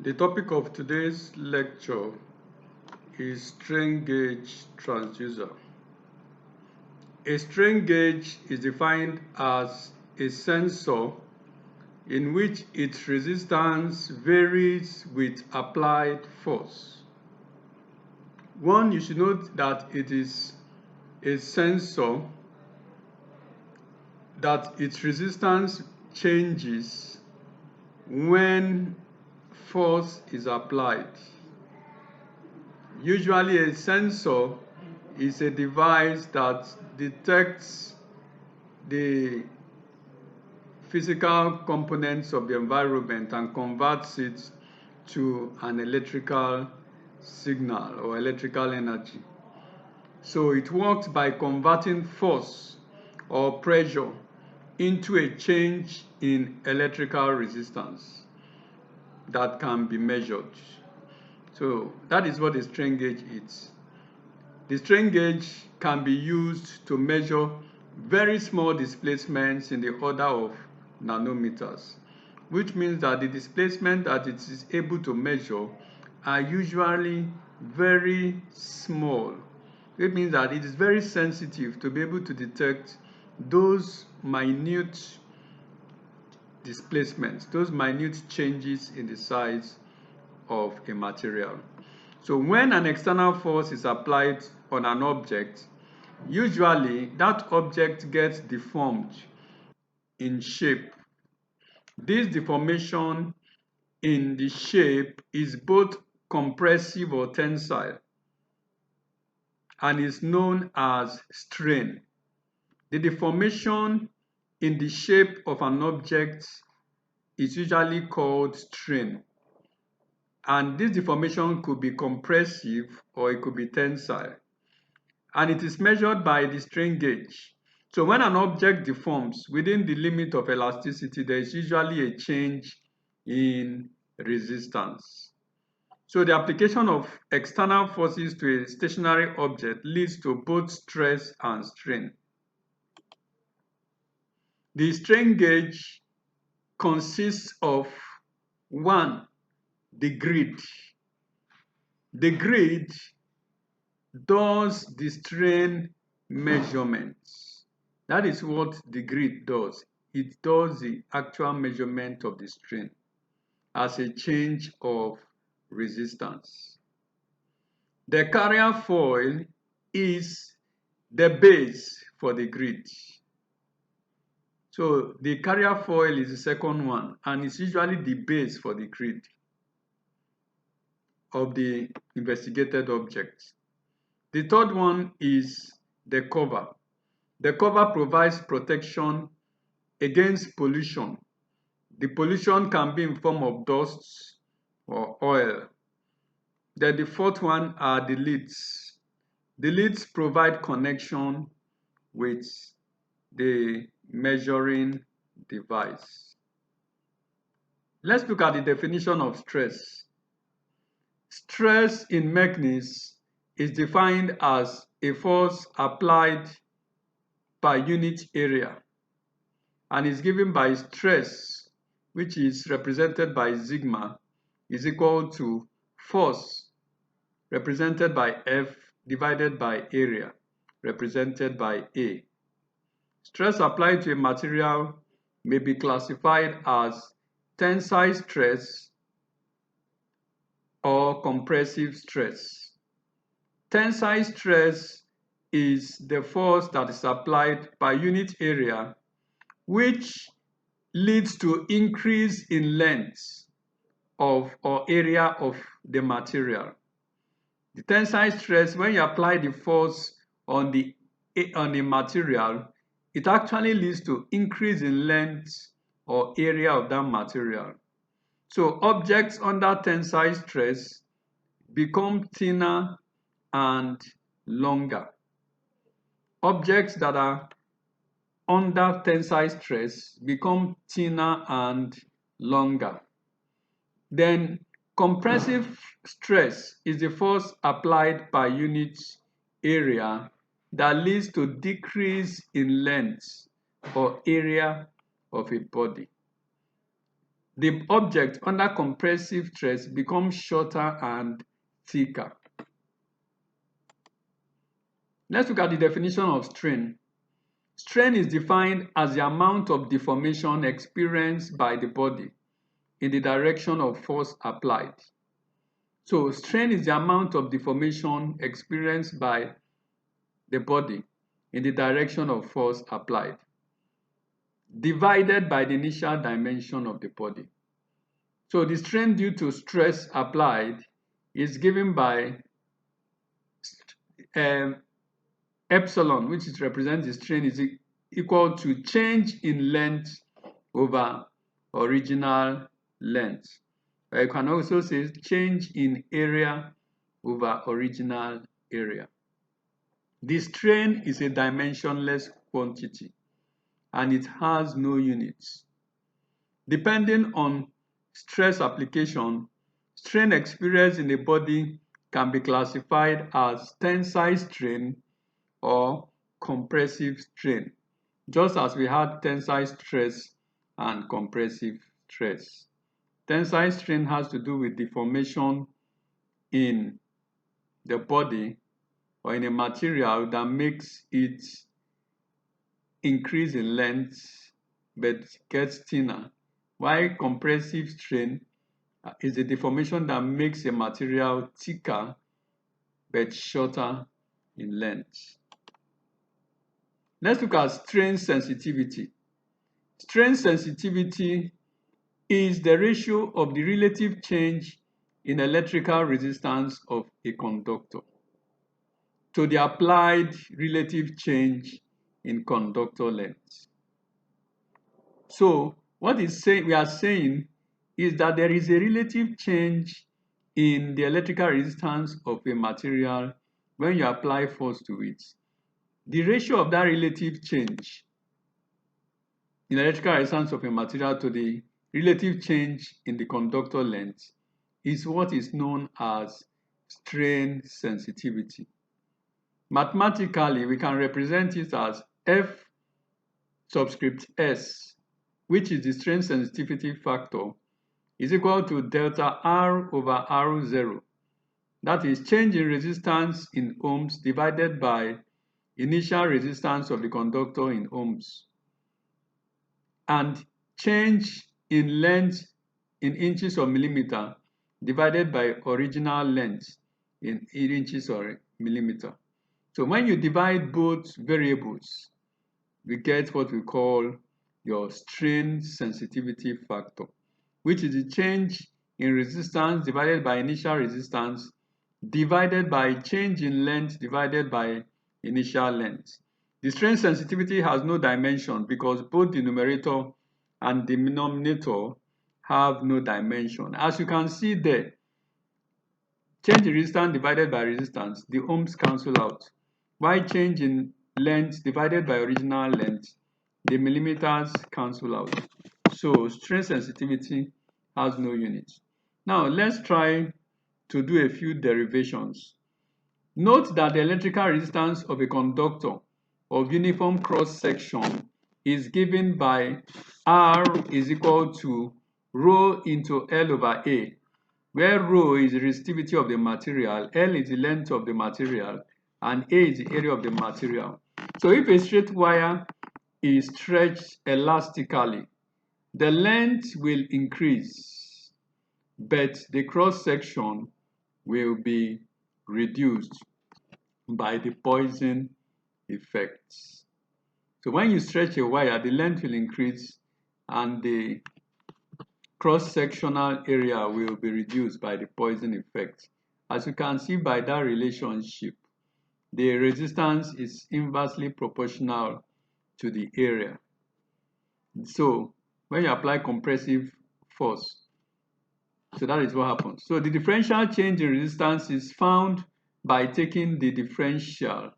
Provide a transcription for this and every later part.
The topic of today's lecture is strain gauge transducer. A strain gauge is defined as a sensor in which its resistance varies with applied force. You should note that it is a sensor that its resistance changes when force is applied. Usually a sensor is a device that detects the physical components of the environment and converts it to an electrical signal or electrical energy. So it works by converting force or pressure into a change in electrical resistance that can be measured. So that is what a strain gauge is. The strain gauge can be used to measure very small displacements in the order of nanometers, which means that the displacement that it is able to measure are usually very small. It means that it is very sensitive to be able to detect those minute displacements, those minute changes in the size of a material. So when an external force is applied on an object, usually that object gets deformed in shape. This deformation in the shape is both compressive or tensile and is known as strain. The deformation in the shape of an object is usually called strain. And this deformation could be compressive or it could be tensile. And it is measured by the strain gauge. So when an object deforms within the limit of elasticity, there is usually a change in resistance. So the application of external forces to a stationary object leads to both stress and strain. The strain gauge consists of one, the grid. The grid does the strain measurements. That is what the grid does. It does the actual measurement of the strain as a change of resistance. The carrier foil is the base for the grid. So the carrier foil is the second one, and it's usually the base for the grid of the investigated object. The third one is the cover. The cover provides protection against pollution. The pollution can be in form of dust or oil. Then the fourth one are the lids. The lids provide connection with the measuring device. Let's look at the definition of stress. Stress in mechanics is defined as a force applied per unit area and is given by stress, which is represented by sigma, is equal to force represented by F divided by area represented by A. Stress applied to a material may be classified as tensile stress or compressive stress. Tensile stress is the force that is applied per unit area, which leads to increase in length of or area of the material. The tensile stress, when you apply the force on the material, it actually leads to increase in length or area of that material. So objects under tensile stress become thinner and longer. Objects that are under tensile stress become thinner and longer. Then compressive stress is the force applied per unit area that leads to decrease in length or area of a body. the object under compressive stress becomes shorter and thicker. Let's look at the definition of strain. Strain is defined as the amount of deformation experienced by the body in the direction of force applied. So strain is the amount of deformation experienced by the body in the direction of force applied, divided by the initial dimension of the body. So the strain due to stress applied is given by epsilon, which is represents the strain, is equal to change in length over original length. You can also say change in area over original area. The strain is a dimensionless quantity and it has no units. Depending on stress application, strain experienced in the body can be classified as tensile strain or compressive strain, just as we had tensile stress and compressive stress. Tensile strain has to do with deformation in the body or in a material that makes it increase in length but gets thinner, while compressive strain is a deformation that makes a material thicker but shorter in length. Let's look at strain sensitivity. Strain sensitivity is the ratio of the relative change in electrical resistance of a conductor to the applied relative change in conductor length. So what we are saying is that there is a relative change in the electrical resistance of a material when you apply force to it. The ratio of that relative change in electrical resistance of a material to the relative change in the conductor length is what is known as strain sensitivity. Mathematically, we can represent it as F subscript S, which is the strain sensitivity factor, is equal to delta R over R0. That is change in resistance in ohms divided by initial resistance of the conductor in ohms, and change in length in inches or millimeter divided by original length in inches or millimeter. So when you divide both variables, we get what we call your strain sensitivity factor, which is the change in resistance divided by initial resistance divided by change in length divided by initial length. The strain sensitivity has no dimension because both the numerator and the denominator have no dimension. As you can see there, change in resistance divided by resistance, the ohms cancel out. While change in length divided by original length, the millimeters cancel out. So strain sensitivity has no unit. Now let's try to do a few derivations. Note that the electrical resistance of a conductor of uniform cross section is given by R is equal to rho into L over A, where rho is the resistivity of the material, L is the length of the material, and A is the area of the material. So if a straight wire is stretched elastically, the length will increase, but the cross section will be reduced by the Poisson effect. So when you stretch a wire, the length will increase and the cross-sectional area will be reduced by the Poisson effect. As you can see by that relationship, the resistance is inversely proportional to the area. So when you apply compressive force, so that is what happens. So the differential change in resistance is found by taking the differentials.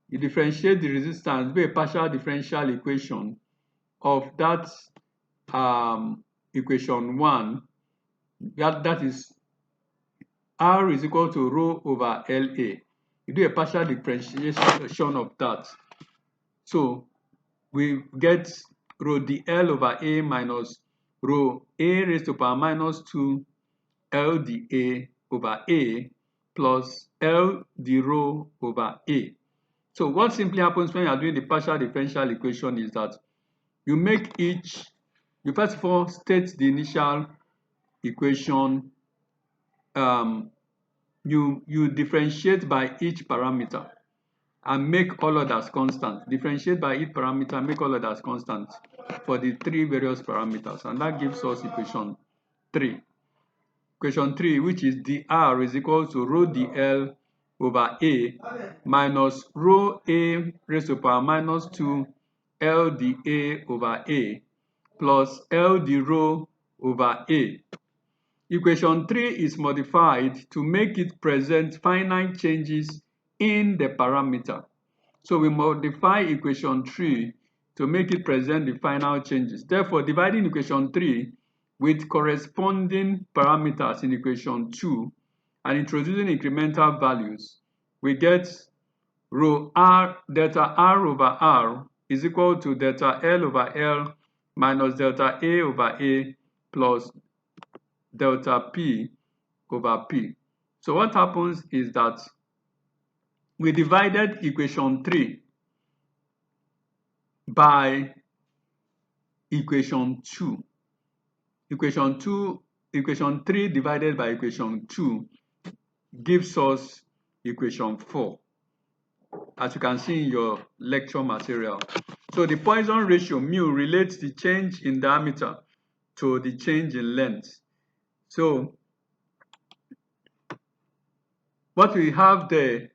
You differentiate the resistance by a partial differential equation of that equation 1, that is R is equal to rho over LA. You do a partial differentiation of that. So we get rho dl over A minus rho A raised to power minus 2 LdA over A plus Ld rho over A. So what simply happens when you are doing the partial differential equation is that you first of all state the initial equation, you differentiate by each parameter and make all others constant. Differentiate by each parameter, make all others constant for the three various parameters, and that gives us equation 3. Equation 3, which is dr is equal to rho dl over A minus rho A raised to power minus 2 LdA over A plus Ld rho over A. Equation 3 is modified to make it present finite changes in the parameter. So we modify equation 3 to make it present the final changes. Therefore, dividing equation 3 with corresponding parameters in equation 2 and introducing incremental values, we get rho r delta r over r is equal to delta L over L minus delta A over A plus delta P over P. So what happens is that we divided equation 3 by equation 2. Equation 3 divided by equation 2 gives us equation 4, as you can see in your lecture material. So the Poisson ratio mu relates the change in diameter to the change in length. So what we have there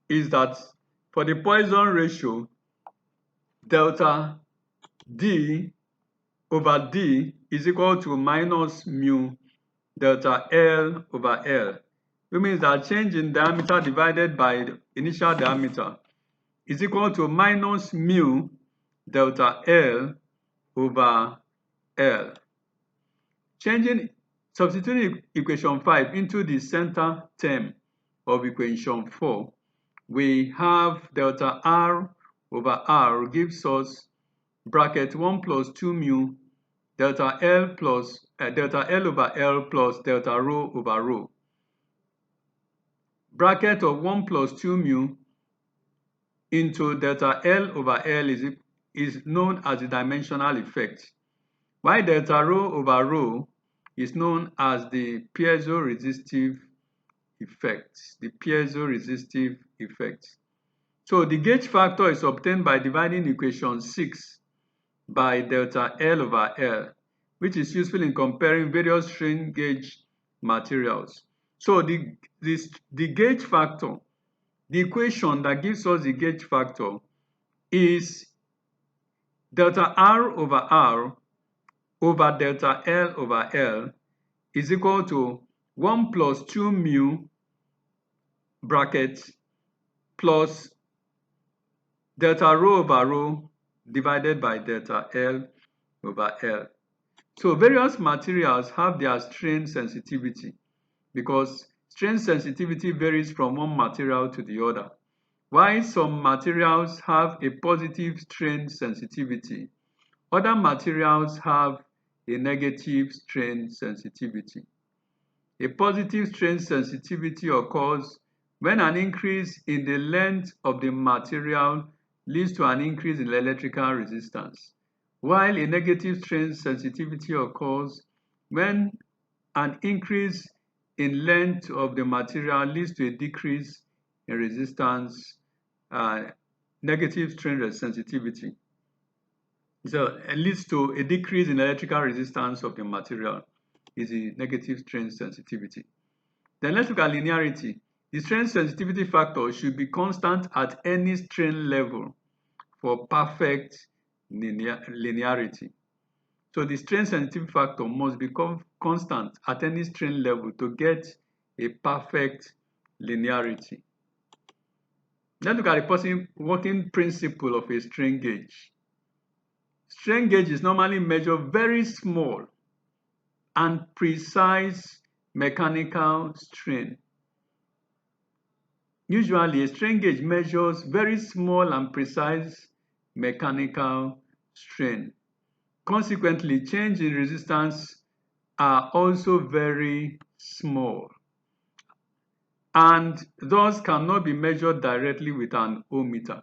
is that for the Poisson ratio, delta D over D is equal to minus mu delta L over L, which means that change in diameter divided by the initial diameter is equal to minus mu delta L over L. Substituting equation 5 into the center term of equation 4, we have delta R over R gives us bracket 1 plus 2 mu delta L over L plus delta rho over rho. Bracket of 1 plus 2 mu into delta L over L is known as the dimensional effect, while delta rho over rho is known as the piezoresistive effect. So the gauge factor is obtained by dividing equation 6 by delta L over L, which is useful in comparing various strain gauge materials. So the gauge factor, the equation that gives us the gauge factor is delta R over delta L over L is equal to 1 plus 2 mu bracket plus delta rho over rho divided by delta L over L. So various materials have their strain sensitivity because strain sensitivity varies from one material to the other. While some materials have a positive strain sensitivity, other materials have a negative strain sensitivity. A positive strain sensitivity occurs when an increase in the length of the material leads to an increase in electrical resistance, while a negative strain sensitivity occurs when an increase in length of the material leads to a decrease in resistance, negative strain sensitivity. So it leads to a decrease in electrical resistance of the material is the negative strain sensitivity. Then let's look at linearity. The strain sensitivity factor should be constant at any strain level for perfect linearity. So the strain sensitivity factor must be constant at any strain level to get a perfect linearity. Let's look at the working principle of a strain gauge. Strain gauge is normally measured very small and precise mechanical strain. Usually, a strain gauge measures very small and precise mechanical strain. Consequently, change in resistance are also very small and thus cannot be measured directly with an ohmmeter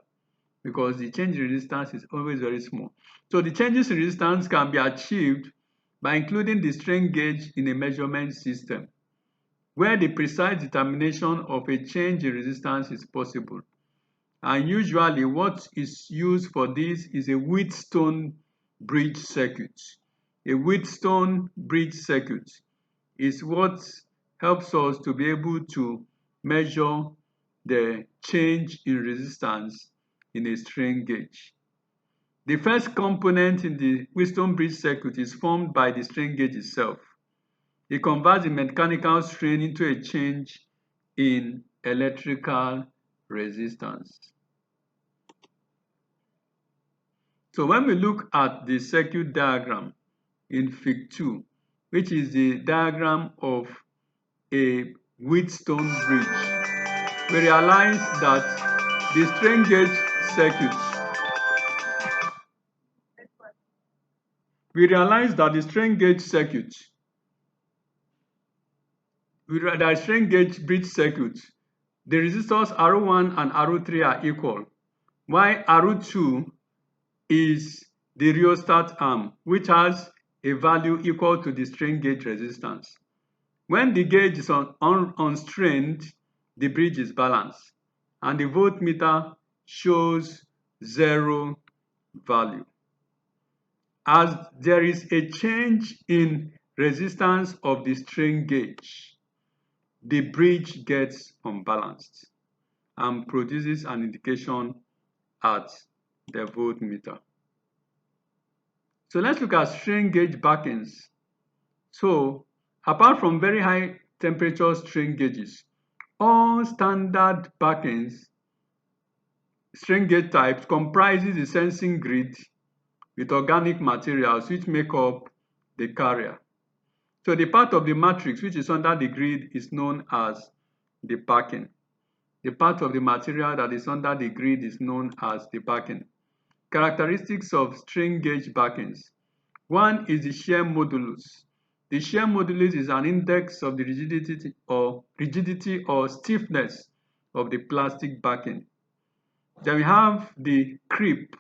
because the change in resistance is always very small. So the changes in resistance can be achieved by including the strain gauge in a measurement system, where the precise determination of a change in resistance is possible. And usually what is used for this is a Wheatstone bridge circuit. A Wheatstone bridge circuit is what helps us to be able to measure the change in resistance in a strain gauge. The first component in the Wheatstone bridge circuit is formed by the strain gauge itself. It converts the mechanical strain into a change in electrical resistance. So when we look at the circuit diagram in Fig 2, which is the diagram of a Wheatstone bridge, we realize that the strain gauge circuit the strain gauge bridge circuit, the resistors R1 and R3 are equal, while R2 is the rheostat arm, which has a value equal to the strain gauge resistance. When the gauge is unstrained, the bridge is balanced, and the voltmeter shows 0 value. As there is a change in resistance of the strain gauge, the bridge gets unbalanced and produces an indication at the voltmeter. So let's look at strain gauge backings. So apart from very high temperature strain gauges, all standard backings strain gauge types comprises the sensing grid with organic materials which make up the carrier. So the part of the matrix which is under the grid is known as the backing. The part of the material that is under the grid is known as the backing. Characteristics of strain gauge backings. One is the shear modulus. The shear modulus is an index of the rigidity or stiffness of the plastic backing. Then we have the creep.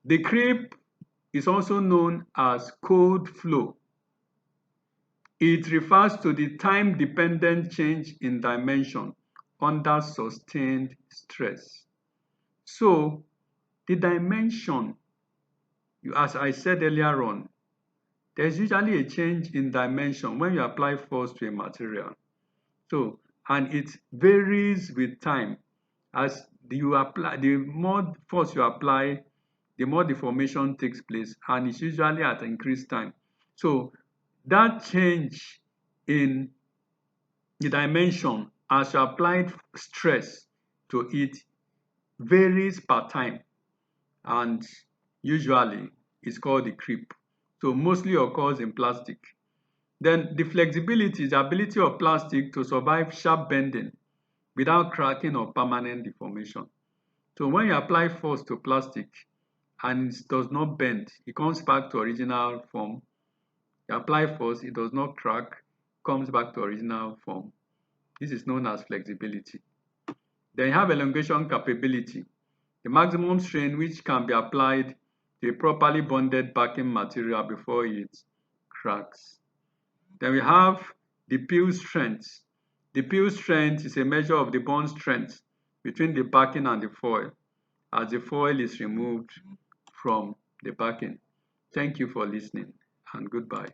The creep is also known as cold flow. It refers to the time-dependent change in dimension under sustained stress. So the dimension, as I said earlier on, there's usually a change in dimension when you apply force to a material. So, and it varies with time. As you apply, the more force you apply, the more deformation takes place, and it's usually at increased time. So that change in the dimension as you applied stress to it varies per time, and usually it's called the creep. So mostly occurs in plastic. Then the flexibility is the ability of plastic to survive sharp bending without cracking or permanent deformation. So when you apply force to plastic and it does not bend, it comes back to original form. You apply force, it does not crack, comes back to original form. This is known as flexibility. Then you have elongation capability, the maximum strain which can be applied to a properly bonded backing material before it cracks. Then we have the peel strength. The peel strength is a measure of the bond strength between the backing and the foil as the foil is removed from the backing. Thank you for listening and goodbye.